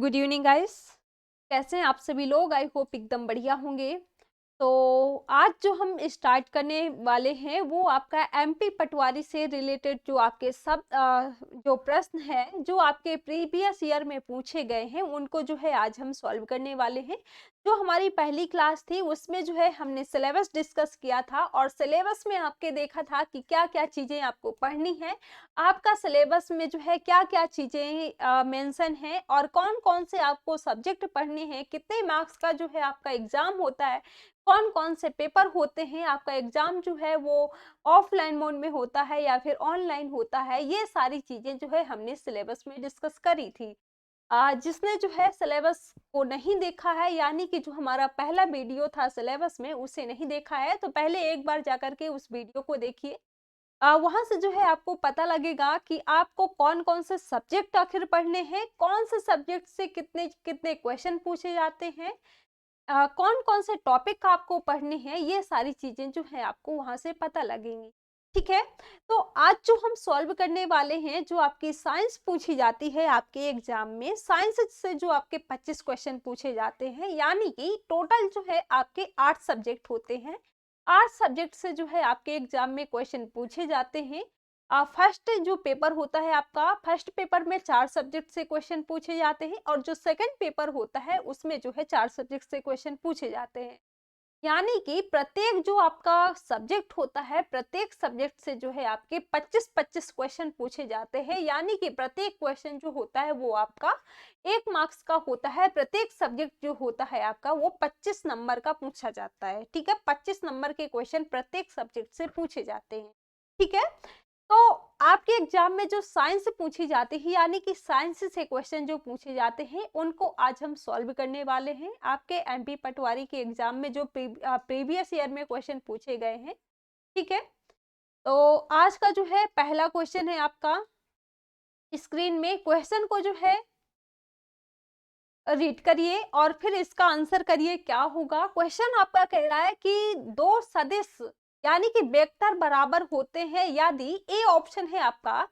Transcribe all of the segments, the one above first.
Good evening guys. कैसे हैं आप सभी लोग? आई होप एकदम बढ़िया होंगे। तो आज जो हम स्टार्ट करने वाले हैं वो आपका एमपी पटवारी से रिलेटेड जो आपके सब जो प्रश्न हैं जो आपके प्रीवियस ईयर में पूछे गए हैं उनको जो है आज हम सॉल्व करने वाले हैं। जो हमारी पहली क्लास थी उसमें जो है हमने सिलेबस डिस्कस किया था और सिलेबस में आपके देखा था कि क्या क्या चीज़ें आपको पढ़नी है। आपका सिलेबस में जो है क्या क्या चीज़ें मेंशन है और कौन कौन से आपको सब्जेक्ट पढ़ने हैं, कितने मार्क्स का जो है आपका एग्जाम होता है, कौन कौन से पेपर होते हैं, आपका एग्जाम जो है वो ऑफलाइन मोड में होता है या फिर ऑनलाइन होता है, ये सारी चीजें जो है हमने सिलेबस में डिस्कस करी थी। जिसने जो है सिलेबस को नहीं देखा है यानी कि जो हमारा पहला वीडियो था सिलेबस में उसे नहीं देखा है तो पहले एक बार जाकर के उस वीडियो को देखिए। वहां से जो है आपको पता लगेगा कि आपको कौन कौन से सब्जेक्ट आखिर पढ़ने हैं, कौन से सब्जेक्ट से कितने कितने क्वेश्चन पूछे जाते हैं, कौन-कौन से टॉपिक आपको पढ़ने हैं, ये सारी चीज़ें जो है आपको वहाँ से पता लगेंगी। ठीक है? तो आज जो हम सॉल्व करने वाले हैं, जो आपकी साइंस पूछी जाती है आपके एग्ज़ाम में, साइंस से जो आपके 25 क्वेश्चन पूछे जाते हैं, यानी कि टोटल जो है आपके 8 सब्जेक्ट होते हैं। 8 सब्जेक्ट से जो है आपके एग्ज़ाम में क्वेश्चन पूछे जाते हैं। फर्स्ट जो पेपर होता है आपका, फर्स्ट पेपर में 4 सब्जेक्ट से क्वेश्चन पूछे जाते हैं और जो सेकंड पेपर होता है उसमें जो है 4 सब्जेक्ट से क्वेश्चन पूछे जाते हैं। यानी कि प्रत्येक जो आपका सब्जेक्ट होता है, प्रत्येक सब्जेक्ट से जो है आपके 25-25 क्वेश्चन पूछे जाते हैं, यानी कि प्रत्येक क्वेश्चन जो होता है वो आपका 1 मार्क्स का होता है। प्रत्येक सब्जेक्ट जो होता है आपका वो 25 नंबर का पूछा जाता है। ठीक है? 25 नंबर के क्वेश्चन प्रत्येक सब्जेक्ट से पूछे जाते हैं। ठीक है? तो आपके एग्जाम में जो साइंस पूछी जाती है यानी कि साइंस से क्वेश्चन जो पूछे जाते हैं उनको आज हम सॉल्व करने वाले हैं। आपके एमपी पटवारी के एग्जाम में जो प्रीवियस ईयर में क्वेश्चन पूछे गए हैं। ठीक है? तो आज का जो है पहला क्वेश्चन है आपका, स्क्रीन में क्वेश्चन को जो है रीड करिए और फिर इसका आंसर करिए क्या होगा। क्वेश्चन आपका कह रहा है कि दो सदिश यानी कि वेक्टर बराबर होते हैं यदि ए ऑप्शन है आपका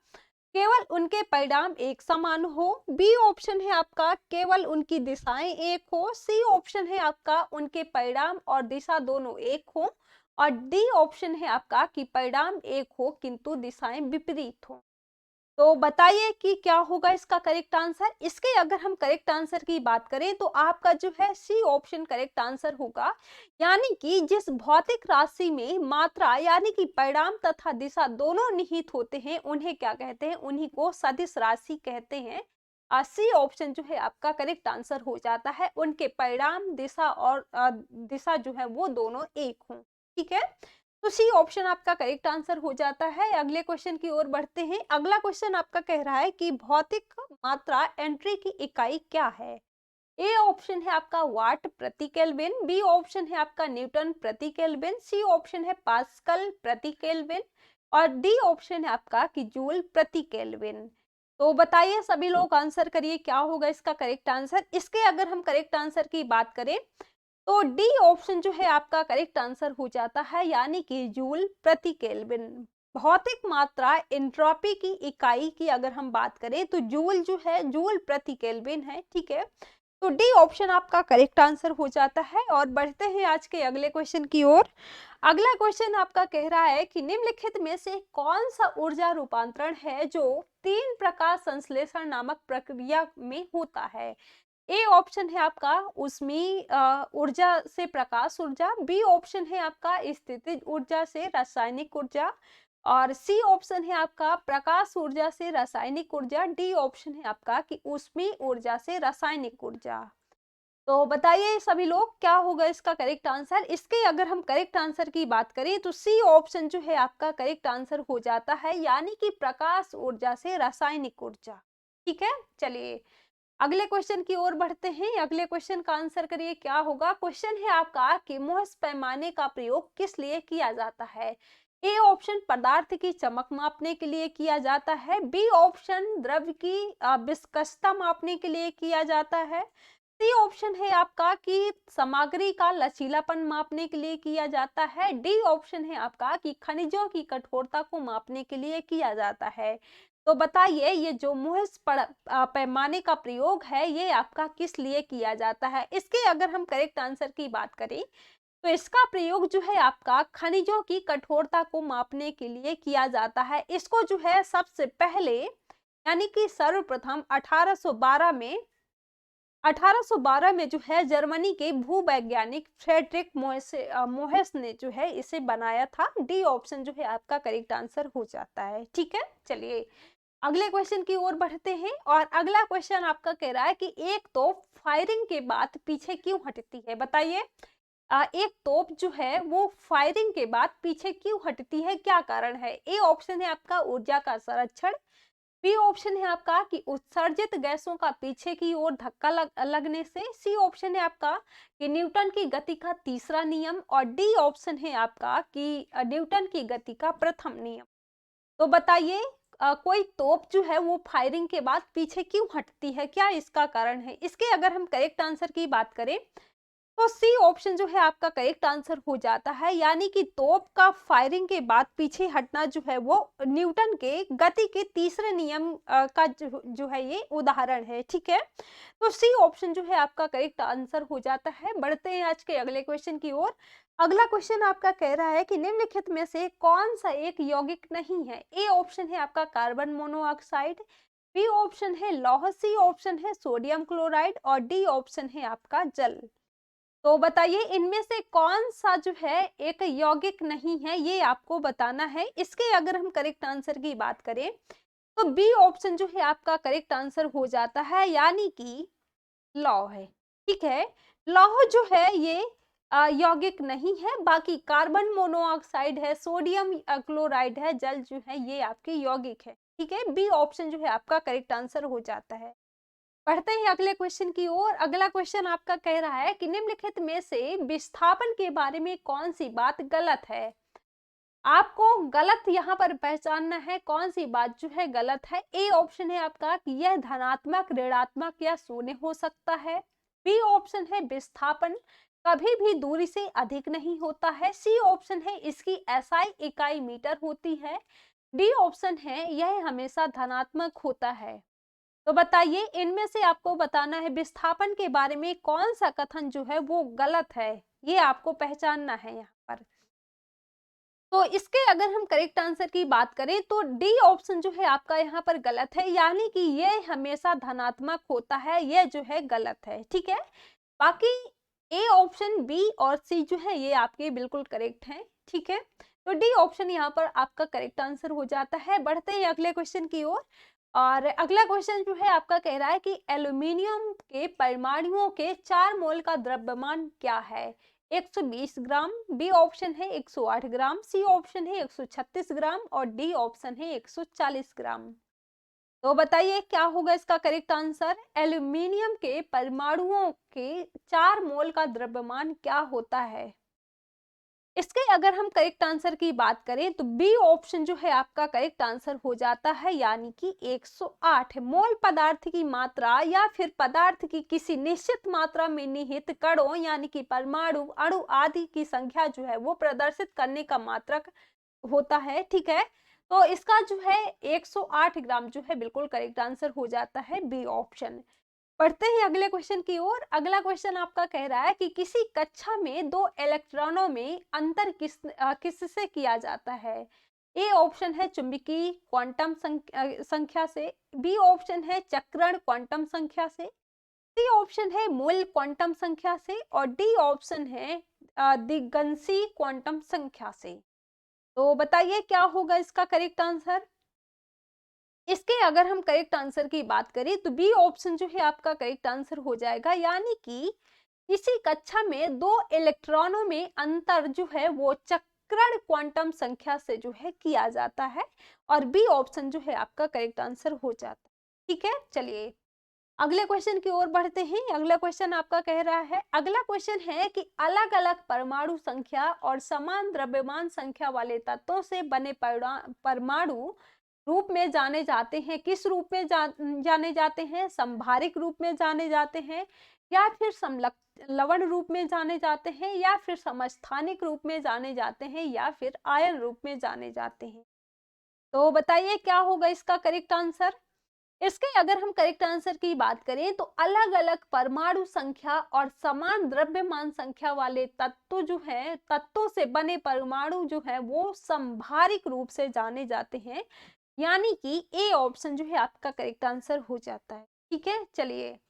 केवल उनके परिणाम एक समान हो, बी ऑप्शन है आपका केवल उनकी दिशाएं एक हो, सी ऑप्शन है आपका उनके परिणाम और दिशा दोनों एक हो और डी ऑप्शन है आपका कि परिणाम एक हो किंतु दिशाएं विपरीत हो। तो बताइए कि क्या होगा इसका करेक्ट आंसर। इसके अगर हम करेक्ट आंसर की बात करें तो आपका जो है सी ऑप्शन करेक्ट आंसर होगा। यानी कि जिस भौतिक राशि में मात्रा यानी कि परिणाम तथा दिशा दोनों निहित होते हैं उन्हें क्या कहते हैं, उन्हीं को सदिश राशि कहते हैं। सी ऑप्शन जो है आपका करेक्ट आंसर हो जाता है, उनके परिणाम दिशा और दिशा जो है वो दोनों एक हों। ठीक है? तो सी ऑप्शन आपका करेक्ट आंसर हो जाता है। अगले क्वेश्चन की ओर बढ़ते हैं। अगला क्वेश्चन आपका कह रहा है कि भौतिक मात्रा एंट्री की इकाई क्या है। ए ऑप्शन है आपका वाट प्रति केल्विन, बी ऑप्शन है आपका न्यूटन प्रति केल्विन, सी ऑप्शन है पास्कल प्रति केल्विन और डी ऑप्शन है आपका कि जूल प्रति केल्विन। तो बताइए सभी लोग, आंसर करिए क्या होगा इसका करेक्ट आंसर। इसके अगर हम करेक्ट आंसर की बात करें तो डी ऑप्शन जो है आपका करेक्ट आंसर हो जाता है, यानी कि जूल प्रति केल्विन। भौतिक मात्रा एंट्रोपी की इकाई की अगर हम बात करें तो जूल जो है जूल प्रति केल्विन है। ठीक है? तो डी ऑप्शन आपका करेक्ट आंसर हो जाता है और बढ़ते हैं आज के अगले क्वेश्चन की ओर। अगला क्वेश्चन आपका कह रहा है कि निम्नलिखित में से कौन सा ऊर्जा रूपांतरण है जो 3 प्रकाश संश्लेषण नामक प्रक्रिया में होता है। ए ऑप्शन है आपका उसमें ऊर्जा से प्रकाश ऊर्जा, बी ऑप्शन है आपका स्थितिज ऊर्जा से रासायनिक ऊर्जा और सी ऑप्शन है आपका प्रकाश ऊर्जा से रासायनिक ऊर्जा, डी ऑप्शन है आपका कि ऊष्मीय ऊर्जा से रासायनिक ऊर्जा। तो बताइए सभी लोग क्या होगा इसका करेक्ट आंसर। इसके अगर हम करेक्ट आंसर की बात करें तो सी ऑप्शन जो है आपका करेक्ट आंसर हो जाता है, यानी कि प्रकाश ऊर्जा से रासायनिक ऊर्जा। ठीक है? चलिए अगले क्वेश्चन की ओर बढ़ते हैं। अगले क्वेश्चन का आंसर करिए क्या होगा। क्वेश्चन है आपका कि मोहस पैमाने का प्रयोग किस लिए किया जाता है। ए ऑप्शन पदार्थ की चमक मापने के लिए किया जाता है, बी ऑप्शन द्रव्य की विस्कसता मापने के लिए किया जाता है, सी ऑप्शन है आपका कि सामग्री का लचीलापन मापने के लिए किया जाता है, डी ऑप्शन है आपका कि खनिजों की कठोरता को मापने के लिए किया जाता है। तो बताइए ये जो मुहिस पैमाने का प्रयोग है ये आपका किस लिए किया जाता है? इसके अगर हम करेक्ट आंसर की बात करें तो इसका प्रयोग जो है आपका खनिजों की कठोरता को मापने के लिए किया जाता है। इसको जो है सबसे पहले यानी कि सर्वप्रथम 1812 में जो है जर्मनी के भूवैज्ञानिक फ्रेडरिक मोहेस ने जो है इसे बनाया था। डी ऑप्शन जो है आपका करेक्ट आंसर हो जाता है। ठीक है, चलिए अगले क्वेश्चन की ओर बढ़ते हैं और अगला क्वेश्चन आपका कह रहा है कि एक तोप फायरिंग के बाद पीछे क्यों हटती है? बताइए एक तोप जो है वो फायरिंग के बाद पीछे क्यों हटती है, क्या कारण है? ए ऑप्शन है आपका ऊर्जा का संरक्षण, बी ऑप्शन है आपका कि उत्सर्जित गैसों का पीछे की ओर धक्का लगने से, सी ऑप्शन है आपका कि न्यूटन की गति का तीसरा नियम और डी ऑप्शन है आपका कि न्यूटन की गति का प्रथम नियम। तो बताइए कोई तोप जो है वो फायरिंग के बाद पीछे क्यों हटती है, क्या इसका कारण है? इसके अगर हम करेक्ट आंसर की बात करें तो सी ऑप्शन जो है आपका करेक्ट आंसर हो जाता है, यानी कि तोप का फायरिंग के बाद पीछे हटना जो है वो न्यूटन के गति के तीसरे नियम का जो है ये उदाहरण है। ठीक है, तो सी ऑप्शन जो है आपका करेक्ट आंसर हो जाता है। बढ़ते हैं आज के अगले क्वेश्चन की ओर। अगला क्वेश्चन आपका कह रहा है कि निम्नलिखित में से कौन सा एक यौगिक नहीं है? ए ऑप्शन है आपका कार्बन मोनोऑक्साइड, बी ऑप्शन है लौह, सी ऑप्शन है सोडियम क्लोराइड और डी ऑप्शन है आपका जल। तो बताइए इनमें से कौन सा जो है एक यौगिक नहीं है, ये आपको बताना है। इसके अगर हम करेक्ट आंसर की बात करें तो बी ऑप्शन जो है आपका करेक्ट आंसर हो जाता है, यानी कि लौह है। ठीक है, लौह जो है ये यौगिक नहीं है, बाकी कार्बन मोनोऑक्साइड है, सोडियम क्लोराइड है, जल जो है ये आपके यौगिक है। ठीक है, बी ऑप्शन जो है आपका करेक्ट आंसर हो जाता है। बढ़ते हैं अगले क्वेश्चन की ओर। अगला क्वेश्चन आपका कह रहा है कि निम्नलिखित में से विस्थापन के बारे में कौन सी बात गलत है? आपको गलत यहाँ पर पहचानना है, कौन सी बात जो है गलत है। ए ऑप्शन है आपका कि यह धनात्मक, ऋणात्मक या शून्य हो सकता है, बी ऑप्शन है विस्थापन कभी भी दूरी से अधिक नहीं होता है, सी ऑप्शन है इसकी एसआई इकाई मीटर होती है, डी ऑप्शन है यह हमेशा धनात्मक होता है। तो बताइए इनमें से आपको बताना है विस्थापन के बारे में कौन सा कथन जो है वो गलत है, ये आपको पहचानना है यहाँ पर। तो इसके अगर हम करेक्ट आंसर की बात करें तो डी ऑप्शन जो है आपका यहाँ पर गलत है, यानी कि ये हमेशा धनात्मक होता है, ये जो है गलत है। ठीक है, बाकी ए ऑप्शन, बी और सी जो है ये आपके बिल्कुल करेक्ट हैं। ठीक है, तो डी ऑप्शन यहाँ पर आपका करेक्ट आंसर हो जाता है। बढ़ते हैं अगले क्वेश्चन की ओर और अगला क्वेश्चन जो है आपका कह रहा है कि एल्यूमिनियम के परमाणुओं के 4 मोल का द्रव्यमान क्या है? 120 ग्राम, बी ऑप्शन है 108 ग्राम, सी ऑप्शन है 136 ग्राम और डी ऑप्शन है 140 ग्राम। तो बताइए क्या होगा इसका करेक्ट आंसर? एल्यूमिनियम के परमाणुओं के 4 मोल का द्रव्यमान क्या होता है? इसके अगर हम करेक्ट आंसर की बात करें तो बी ऑप्शन जो है आपका करेक्ट आंसर हो जाता है, यानी कि 108 मोल पदार्थ की मात्रा या फिर पदार्थ की किसी निश्चित मात्रा में निहित कणों यानी कि परमाणु, अणु आदि की संख्या जो है वो प्रदर्शित करने का मात्रक होता है। ठीक है, तो इसका जो है 108 ग्राम जो है बिल्कुल करेक्ट आंसर हो जाता है, बी ऑप्शन। पढ़ते हैं अगले क्वेश्चन की ओर। अगला क्वेश्चन आपका कह रहा है कि किसी कक्षा में 2 इलेक्ट्रॉनों में अंतर किससे किया जाता है? ए ऑप्शन है चुंबकीय क्वांटम संख्या से, बी ऑप्शन है चक्रण क्वांटम संख्या से, सी ऑप्शन है मूल क्वांटम संख्या से और डी ऑप्शन है दिग्गंशी क्वांटम संख्या से। तो बताइए क्या होगा इसका करेक्ट आंसर? इसके अगर हम करेक्ट आंसर की बात करें तो बी ऑप्शन जो है आपका करेक्ट आंसर हो जाएगा, यानी कि इसी कक्षा में 2 इलेक्ट्रॉनों में अंतर जो है वो चक्रण क्वांटम संख्या से जो है किया जाता है और बी ऑप्शन जो है आपका करेक्ट आंसर हो जाता है। ठीक है, चलिए अगले क्वेश्चन की ओर बढ़ते हैं। अगला क्वेश्चन आपका कह रहा है, अगला क्वेश्चन है कि अलग अलग परमाणु संख्या और समान द्रव्यमान संख्या वाले तत्वों से बने परमाणु रूप में जाने जाते हैं। किस रूप में जाने जाते हैं? संभारिक रूप में जाने जाते हैं या फिर लवण रूप में जाने जाते हैं या फिर समस्थानिक रूप में जाने जाते हैं या फिर आयन रूप में जाने जाते हैं। तो बताइए क्या होगा इसका करेक्ट आंसर। इसके अगर हम करेक्ट आंसर की बात करें तो अलग अलग परमाणु संख्या और समान द्रव्यमान संख्या वाले तत्व जो है, तत्वों से बने परमाणु जो है वो संभारिक रूप से जाने जाते हैं, यानी कि ए ऑप्शन जो है आपका करेक्ट आंसर हो जाता है। ठीक है, चलिए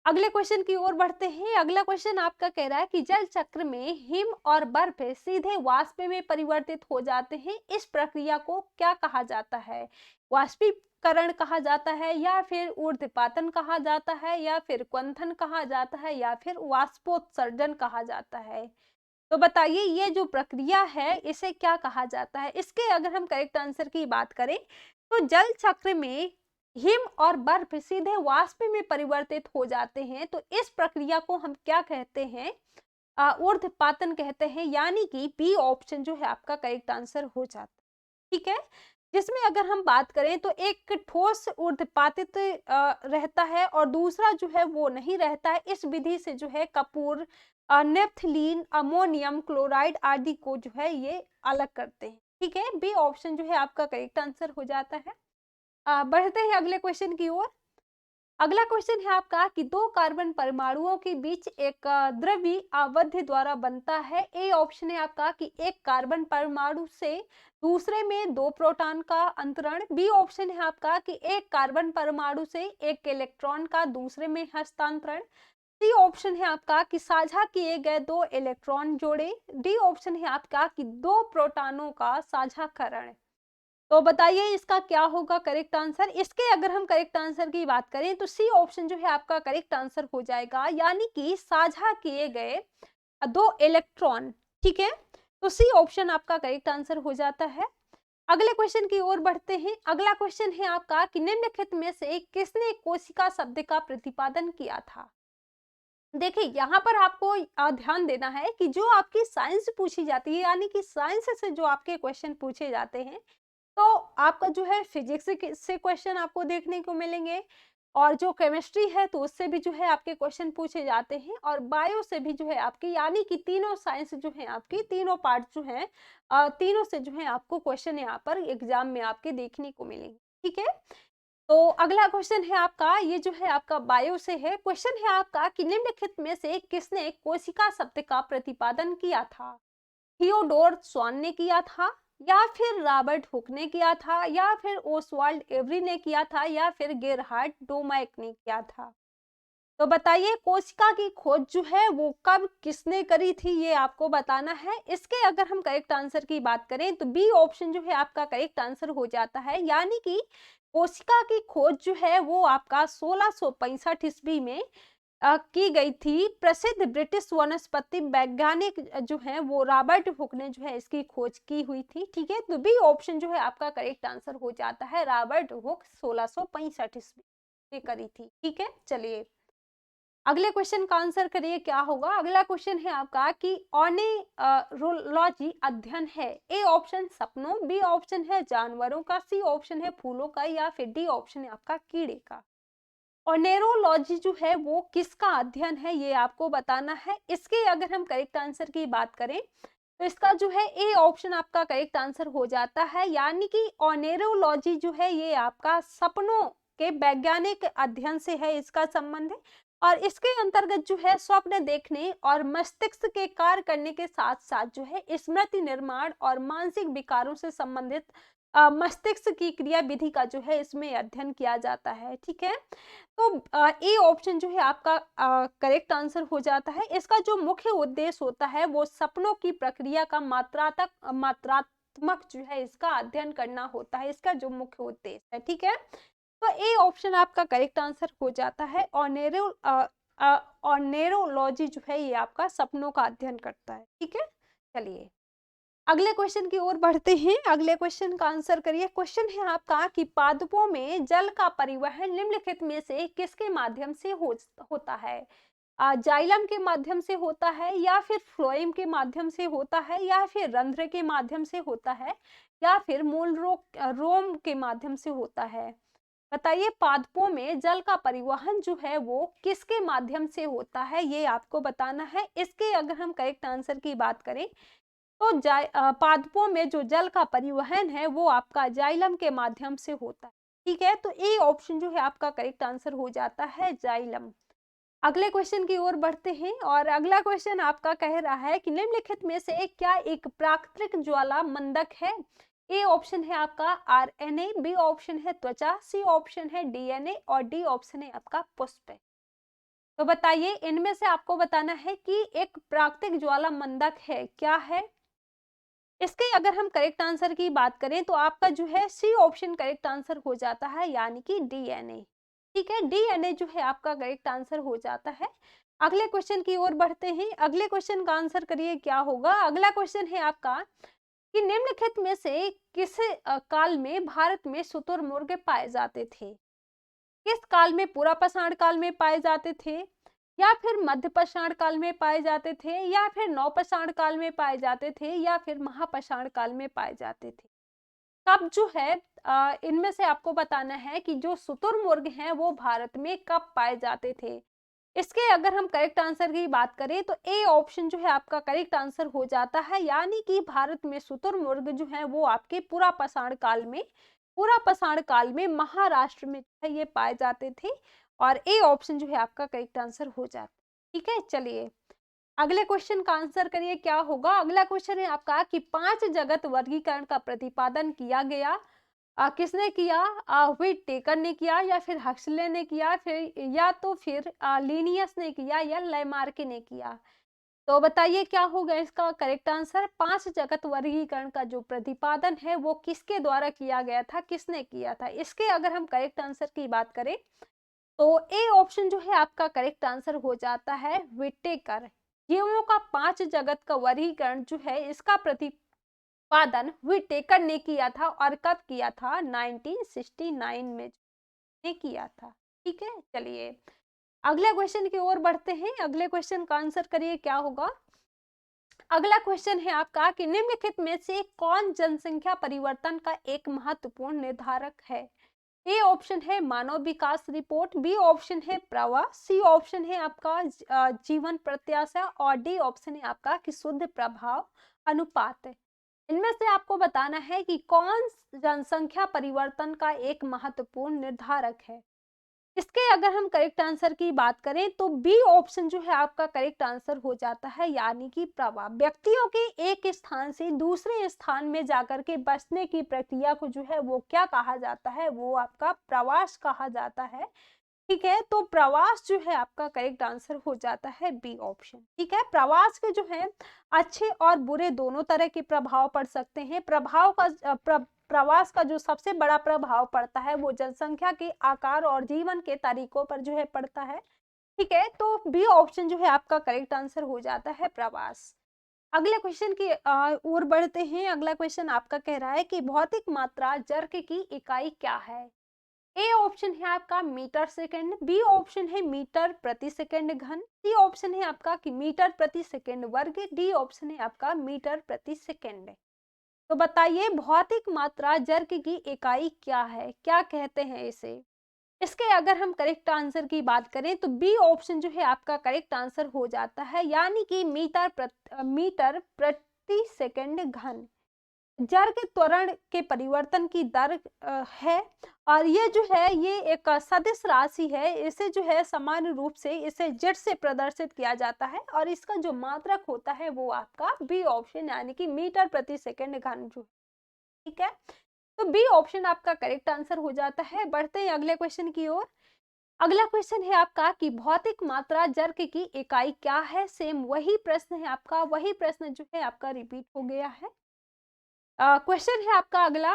अगले क्वेश्चन की ओर बढ़ते हैं। अगला क्वेश्चन आपका कह रहा है कि जल चक्र में हिम और बर्फ सीधे वाष्प में परिवर्तित हो जाते हैं, इस प्रक्रिया को क्या कहा जाता है। वाष्पीकरण कहा जाता है, या फिर ऊर्ध्वपातन कहा जाता है, या फिर क्वथन कहा जाता है, या फिर वाष्पोत्सर्जन कहा जाता है। तो बताइए ये जो प्रक्रिया है इसे क्या कहा जाता है। इसके अगर हम करेक्ट आंसर की बात करें तो जल चक्र में हिम और बर्फ सीधे वाष्प में परिवर्तित हो जाते हैं, तो इस प्रक्रिया को हम क्या कहते हैं, ऊर्ध्वपातन कहते हैं, यानी कि बी ऑप्शन जो है आपका करेक्ट आंसर हो जाता है। ठीक है, जिसमें अगर हम बात करें तो एक ठोस ऊर्ध्वपातित रहता है और दूसरा जो है वो नहीं रहता है। इस विधि से जो है कपूर, नेफ्थलीन, अमोनियम क्लोराइड आदि को जो है ये अलग करते हैं। ठीक है, बी ऑप्शन जो है आपका करेक्ट आंसर हो जाता है। बढ़ते हैं अगले क्वेश्चन की ओर। अगला क्वेश्चन है आपका कि दो कार्बन परमाणुओं के बीच एक द्रव्य आबद्ध द्वारा बनता है। ए ऑप्शन है आपका कि एक कार्बन परमाणु से दूसरे में दो प्रोटॉन का अंतरण। बी ऑप्शन है आपका कि एक कार्बन परमाणु से एक इलेक्ट्रॉन का दूसरे में हस्तांतरण। सी ऑप्शन है आपका कि साझा किए गए दो इलेक्ट्रॉन जोड़े। डी ऑप्शन है आपका कि दो प्रोटॉनों का साझाकरण। तो बताइए इसका क्या होगा करेक्ट आंसर। इसके अगर हम करेक्ट आंसर की बात करें तो सी ऑप्शन जो है आपका करेक्ट आंसर हो जाएगा, यानी कि साझा किए गए दो इलेक्ट्रॉन। ठीक है, तो सी ऑप्शन आपका करेक्ट आंसर हो जाता है। अगले क्वेश्चन की ओर बढ़ते हैं। अगला क्वेश्चन है आपका कि निम्नलिखित में से किसने कोशिका शब्द का प्रतिपादन किया था। देखिए यहाँ पर आपको ध्यान देना है कि जो आपकी साइंस पूछी जाती है, यानी कि साइंस से जो आपके क्वेश्चन पूछे जाते हैं, तो आपका जो है फिजिक्स से क्वेश्चन आपको देखने को मिलेंगे, और जो केमिस्ट्री है तो उससे भी जो है आपके क्वेश्चन पूछे जाते हैं, और बायो से भी जो है आपके, यानी कि तीनों साइंस जो है आपकी, तीनों पार्ट जो है तीनों से जो है आपको क्वेश्चन यहाँ पर एग्जाम में आपके देखने को मिलेंगे। ठीक है, तो अगला क्वेश्चन है आपका, ये जो है आपका बायो से है। क्वेश्चन है आपका कि निम्नलिखित में से किसने कोशिका शब्द का प्रतिपादन किया था। थियोडोर स्वान ने किया था, या फिर रॉबर्ट हुक ने किया था, या फिर ओसवाल्ड एवरी ने किया था, या फिर गेरहार्ड डोमाइक ने किया था। तो बताइए कोशिका की खोज जो है वो कब किसने करी थी, ये आपको बताना है। इसके अगर हम करेक्ट आंसर की बात करें तो बी ऑप्शन जो है आपका करेक्ट आंसर हो जाता है, यानी कि कोशिका की खोज जो है वो आपका 1665 ईस्वी में की गई थी। प्रसिद्ध ब्रिटिश वनस्पति वैज्ञानिक जो है वो रॉबर्ट हुक ने जो है इसकी खोज की हुई थी। ठीक है, तो बी ऑप्शन जो है आपका करेक्ट आंसर हो जाता है, रॉबर्ट हुक 1665 ईस्वी में करी थी। ठीक है, चलिए अगले क्वेश्चन का आंसर करिए क्या होगा। अगला क्वेश्चन है आपका कि ऑर्निथोलॉजी अध्ययन है। ए ऑप्शन सपनों, बी ऑप्शन है जानवरों का, सी ऑप्शन है फूलों का, या फिर डी ऑप्शन है आपका कीड़े का। ऑर्निथोलॉजी जो है वो किसका अध्ययन है ये आपको बताना है। इसके अगर हम करेक्ट आंसर की बात करें तो इसका जो है ए ऑप्शन आपका करेक्ट आंसर हो जाता है, यानी कि ऑर्निथोलॉजी जो है ये आपका सपनों के वैज्ञानिक अध्ययन से है इसका संबंध है, और इसके अंतर्गत जो है स्वप्न देखने और मस्तिष्क के कार्य करने के साथ साथ जो है स्मृति निर्माण और मानसिक विकारों से संबंधित मस्तिष्क की क्रिया विधि का जो है इसमें अध्ययन किया जाता है। ठीक है, तो ए ऑप्शन जो है आपका करेक्ट आंसर हो जाता है। इसका जो मुख्य उद्देश्य होता है वो सपनों की प्रक्रिया का मात्रात्मक जो है इसका अध्ययन करना होता है, इसका जो मुख्य उद्देश्य है। ठीक है, तो ए ऑप्शन आपका करेक्ट आंसर हो जाता है। ऑर्निथोलॉजी जो है ये आपका सपनों का अध्ययन करता है। ठीक है, चलिए अगले क्वेश्चन की ओर बढ़ते हैं। अगले क्वेश्चन का आंसर करिए। क्वेश्चन है आपका कि पादपों में जल का परिवहन निम्नलिखित में से किसके माध्यम से होता है। जाइलम के माध्यम से होता है, या फिर फ्लोएम के माध्यम से होता है, या फिर रंध्र के माध्यम से होता है, या फिर मूल रोम के माध्यम से होता है। बताइए पादपों में जल का परिवहन जो है वो किसके माध्यम से होता है, ये आपको बताना है। इसके अगर हम करेक्ट आंसर की बात करें तो पादपों में जो जल का परिवहन है वो आपका जाइलम के माध्यम से होता है। ठीक है, तो ए ऑप्शन जो है आपका करेक्ट आंसर हो जाता है जाइलम। अगले क्वेश्चन की ओर बढ़ते हैं और अगला क्वेश्चन आपका कह रहा है कि निम्नलिखित में से क्या एक प्राकृतिक ज्वाला मंदक है? ए ऑप्शन है आपका आरएनए, बी ऑप्शन है त्वचा, सी ऑप्शन है डीएनए और डी ऑप्शन है आपका पुष्प। तो बताइए इनमें से आपको बताना है कि एक प्राकृतिक ज्वाला मंदक है क्या है। इसके अगर हम करेक्ट आंसर की बात करें तो आपका जो है सी ऑप्शन करेक्ट आंसर हो जाता है, यानी कि डीएनए। ठीक है, डीएनए जो है आपका करेक्ट आंसर हो जाता है। अगले क्वेश्चन की ओर बढ़ते हैं। अगले क्वेश्चन का आंसर करिए क्या होगा। अगला क्वेश्चन है आपका कि निम्नलिखित में से किस काल में भारत में शुतुरमुर्ग पाए जाते थे? किस काल में? पूरा पाषाण काल में पाए जाते थे, या फिर मध्य पाषाण काल में पाए जाते थे, या फिर नवपाषाण काल में पाए जाते थे, या फिर महापाषाण काल में पाए जाते थे? कब जो है इनमें से आपको बताना है कि जो शुतुरमुर्ग हैं वो भारत में कब पाए जाते थे। इसके अगर हम करेक्ट आंसर की बात करें तो ए ऑप्शन जो है आपका करेक्ट आंसर हो जाता है, यानी कि भारत में शुतुरमुर्ग जो है वो आपके पूरा पाषाण काल में महाराष्ट्र में जो है ये पाए जाते थे, और ए ऑप्शन जो है आपका करेक्ट आंसर हो जाता है। ठीक है, चलिए अगले क्वेश्चन का आंसर करिए क्या होगा। अगला क्वेश्चन है आपका कि 5 जगत वर्गीकरण का प्रतिपादन किया गया, किसने किया? व्हिटेकर ने किया, या फिर हक्सले ने किया, फिर या तो फिर लिनियस ने किया, या लेमार्के ने किया। तो बताइए क्या होगा इसका करेक्ट आंसर। 5 जगत वर्गीकरण का जो प्रतिपादन है वो किसके द्वारा किया गया था, किसने किया था? इसके अगर हम करेक्ट आंसर की बात करें तो ए ऑप्शन जो है आपका करेक्ट आंसर हो जाता है व्हिटेकर। जीवों का 5 जगत का वर्गीकरण जो है इसका प्रतिपादन व्हिटेकर ने किया था, और कब किया था? 1969 में ने किया था। ठीक है, चलिए अगले क्वेश्चन की ओर बढ़ते हैं। अगले क्वेश्चन का आंसर करिए क्या होगा। अगला क्वेश्चन है आपका कि निम्नलिखित में से कौन जनसंख्या परिवर्तन का एक महत्वपूर्ण निर्धारक है? ए ऑप्शन है मानव विकास रिपोर्ट, बी ऑप्शन है प्रवाह, सी ऑप्शन है आपका जीवन प्रत्याशा, और डी ऑप्शन है आपका कि शुद्ध प्रभाव अनुपात। इनमें से आपको बताना है कि कौन जनसंख्या परिवर्तन का एक महत्वपूर्ण निर्धारक है। इसके अगर हम करेक्ट आंसर की बात करें तो बी ऑप्शन जो है आपका करेक्ट आंसर हो जाता है, यानी कि प्रवाह। व्यक्तियों के एक स्थान से दूसरे स्थान में जाकर के बसने की प्रक्रिया को जो है वो क्या कहा जाता है? वो आपका प्रवास कहा जाता है। ठीक है, तो प्रवास जो है आपका करेक्ट आंसर हो जाता है बी ऑप्शन। ठीक है, प्रवास के जो है अच्छे और बुरे दोनों तरह के प्रभाव पड़ सकते हैं। प्रवास का जो सबसे बड़ा प्रभाव पड़ता है वो जनसंख्या के आकार और जीवन के तरीकों पर जो है पड़ता है। ठीक है, तो बी ऑप्शन जो है आपका करेक्ट आंसर हो जाता है प्रवास। अगले क्वेश्चन की ओर बढ़ते हैं। अगला क्वेश्चन आपका कह रहा है कि भौतिक मात्रा जर्क की इकाई क्या है? ए ऑप्शन है आपका मीटर सेकंड, बी ऑप्शन है मीटर प्रति सेकंड घन, सी ऑप्शन है आपका कि मीटर प्रति सेकंड वर्ग, डी ऑप्शन है आपका मीटर प्रति सेकंड। तो बताइए भौतिक मात्रा जर्क की इकाई क्या है, क्या कहते हैं इसे? इसके अगर हम करेक्ट आंसर की बात करें तो बी ऑप्शन जो है आपका करेक्ट आंसर हो जाता है, यानी कि मीटर प्रति सेकंड घन। जड़ के त्वरण के परिवर्तन की दर है, और ये जो है ये एक सदिश राशि है। इसे जो है सामान्य रूप से इसे जेड से प्रदर्शित किया जाता है, और इसका जो मात्रक होता है वो आपका बी ऑप्शन, यानी कि मीटर प्रति सेकंड घन जो। ठीक है, तो बी ऑप्शन आपका करेक्ट आंसर हो जाता है। बढ़ते हैं अगले क्वेश्चन की ओर। अगला क्वेश्चन है आपका कि भौतिक मात्रा जर्क की इकाई क्या है? सेम वही प्रश्न है आपका, वही प्रश्न जो है आपका रिपीट हो गया है। क्वेश्चन है आपका अगला।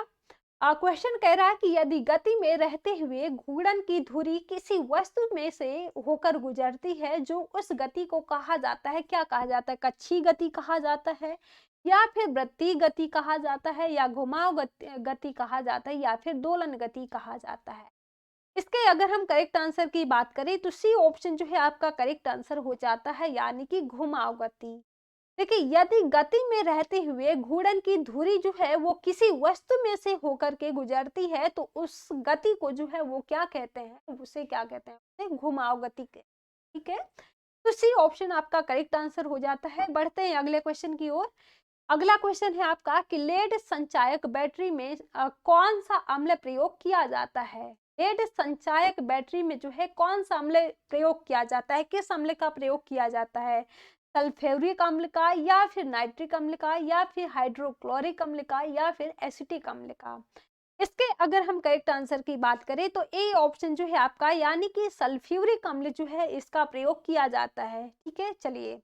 क्वेश्चन कह रहा है कि यदि गति में रहते हुए घूर्णन की धुरी किसी वस्तु में से होकर गुजरती है, जो उस गति को कहा जाता है, क्या कहा जाता है? कक्षीय गति कहा जाता है, या फिर वृत्तीय गति कहा जाता है, या घुमाव गति कहा जाता है, या फिर दोलन गति कहा जाता है? इसके अगर हम करेक्ट आंसर की बात करें तो सी ऑप्शन जो है आपका करेक्ट आंसर हो जाता है, यानी कि घुमाव गति। देखिए यदि गति में रहते हुए घूर्णन की धुरी जो है वो किसी वस्तु में से होकर के गुजरती है, तो उस गति को जो है वो क्या कहते हैं? उसे क्या कहते हैं? उसे घुमाव गति कहते हैं। ठीक है, तो सी ऑप्शन आपका करेक्ट आंसर हो जाता है। बढ़ते हैं अगले क्वेश्चन की ओर। अगला क्वेश्चन है आपका कि लेड संचायक बैटरी में कौन सा अम्ल प्रयोग किया जाता है। लेड संचायक बैटरी में जो है कौन सा अम्ल प्रयोग किया जाता है, किस अम्ल का प्रयोग किया जाता है, सल्फ्यूरिक अम्ल का या फिर नाइट्रिक अम्ल का या फिर हाइड्रोक्लोरिक अम्ल का या फिर एसिटिक अम्ल का। इसके अगर हम करेक्ट आंसर की बात करें तो ए ऑप्शन जो है आपका, यानी कि सल्फ्यूरिक अम्ल जो है इसका प्रयोग किया जाता है। ठीक है, चलिए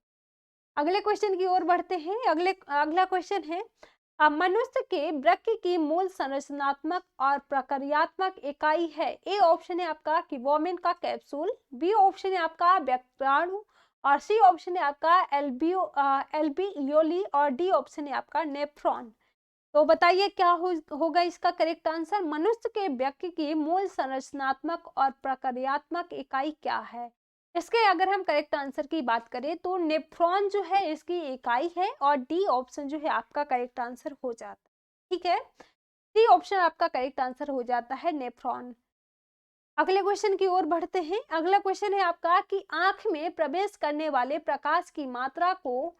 अगले क्वेश्चन की ओर बढ़ते हैं। अगला क्वेश्चन है मनुष्य के वृक्क की मूल संरचनात्मक और प्रक्रियात्मक इकाई है। ए ऑप्शन है आपका कि वोमेन का कैप्सूल, बी ऑप्शन है आपका व्यक्ताणु, और सी ऑप्शन है आपका एल्बियोली, और डी ऑप्शन है आपका नेफ्रॉन। तो बताइए क्या होगा इसका करेक्ट आंसर। मनुष्य के वृक्क की मूल संरचनात्मक और प्रक्रियात्मक इकाई क्या है। इसके अगर हम करेक्ट आंसर की बात करें तो नेफ्रॉन जो है इसकी इकाई है, और डी ऑप्शन जो है आपका करेक्ट आंसर हो जाता है। ठीक है, डी ऑप्शन आपका करेक्ट आंसर हो जाता है नेफ्रॉन। अगले क्वेश्चन की ओर बढ़ते हैं। अगला क्वेश्चन है आपका कि आंख में प्रवेश करने वाले प्रकाश की मात्रा को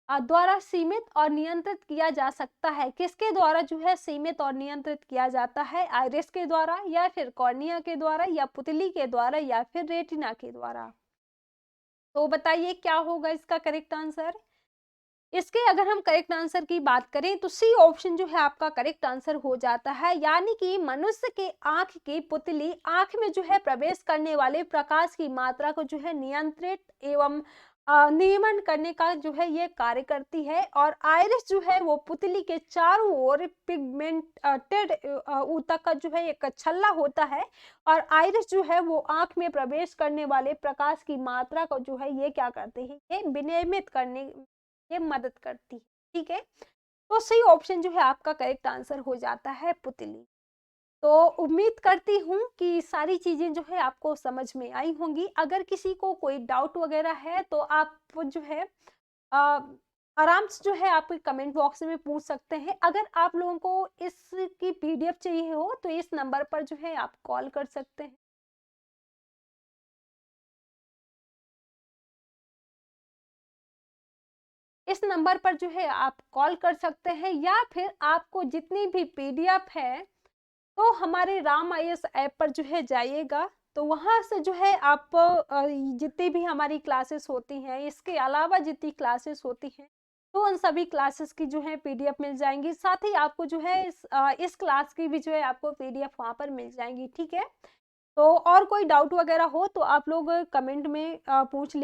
द्वारा सीमित और नियंत्रित किया जा सकता है। किसके द्वारा जो है सीमित और नियंत्रित किया जाता है, आइरिस के द्वारा या फिर कॉर्निया के द्वारा या पुतली के द्वारा या फिर रेटिना के द्वारा। तो बताइए क्या होगा इसका करेक्ट आंसर। इसके अगर हम करेक्ट आंसर की बात करें तो सी ऑप्शन जो है आपका करेक्ट आंसर हो जाता है, यानी कि मनुष्य के आंख की पुतली आंख में जो है प्रवेश करने वाले प्रकाश की मात्रा को जो है नियंत्रित एवं नियमन करने का जो है ये कार्य करती है। और आइरिस जो है वो पुतली के चारों ओर पिगमेंटेड ऊतक का जो है एक छल्ला होता है, और आइरिस जो है वो आंख में प्रवेश करने वाले प्रकाश की मात्रा को जो है ये क्या करते हैं, ये विनियमित करने ये मदद करती है। ठीक है, तो सही ऑप्शन जो है आपका करेक्ट आंसर हो जाता है पुतली। तो उम्मीद करती हूँ कि सारी चीजें जो है आपको समझ में आई होंगी। अगर किसी को कोई डाउट वगैरह है तो आप जो है आराम से जो है आप कमेंट बॉक्स में पूछ सकते हैं। अगर आप लोगों को इसकी पीडीएफ चाहिए हो तो इस नंबर पर जो है आप कॉल कर सकते हैं। इस नंबर पर जो है आप कॉल कर सकते हैं, या फिर आपको जितनी भी पीडीएफ है तो हमारे राम आईएएस ऐप पर जो है जाइएगा, तो वहां से जो है आप जितनी भी हमारी क्लासेस होती हैं, इसके अलावा जितनी क्लासेस होती हैं, तो उन सभी क्लासेस की जो है पीडीएफ मिल जाएंगी। साथ ही आपको जो है इस क्लास की भी जो है आपको पीडीएफ वहां पर मिल जाएंगी। ठीक है, तो और कोई डाउट वगैरह हो तो आप लोग कमेंट में पूछ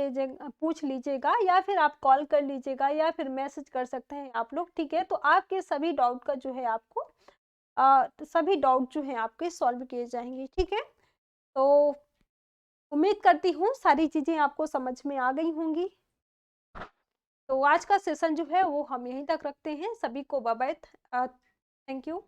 लीजिएगा, या फिर आप कॉल कर लीजिएगा, या फिर मैसेज कर सकते हैं आप लोग। ठीक है, तो आपके सभी डाउट का जो है आपको सभी डाउट जो है आपके सॉल्व किए जाएंगे। ठीक है, तो उम्मीद करती हूँ सारी चीजें आपको समझ में आ गई होंगी। तो आज का सेशन जो है वो हम यहीं तक रखते हैं। सभी को बाय बाय, थैंक यू।